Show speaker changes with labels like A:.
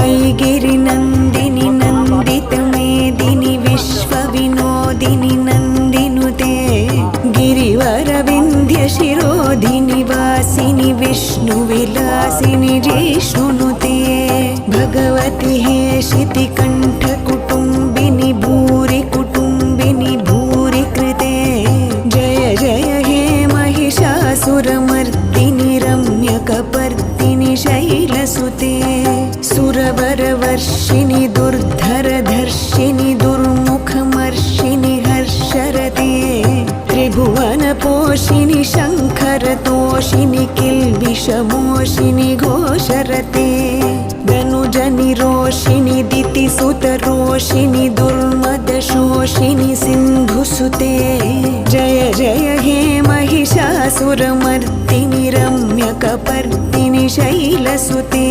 A: ऐगिरिनन्दिनि नन्दितमेदिनि विश्वविनोदिनि नन्दिनुते गिरिवरविन्ध्यशिरोधिनि वासिनि विष्णुविलासिनि जिष्णुनुते भगवति हेशितिकण्ठकुटुम्बिनि भूरि कुटुम्बिनि भूरि कृते जय जय हे महिषासुरमर्दिनि रम्यकपर्दिनि शैलसुते सुरवरवर्षिणि दुर्धरधर्षिणि दुर्मुखमर्षिणि हर्षरते त्रिभुवनपोषिणि शङ्करतोषिणि किल्बिषमोषिणि घोषरते धनुजनिरोषिणि दितिसुतरोषिणि दुर्मदशोषिणि सिन्धुसुते जय जय हे महिषासुरमर्दिनि रम्यकपर्दिनि शैलसुते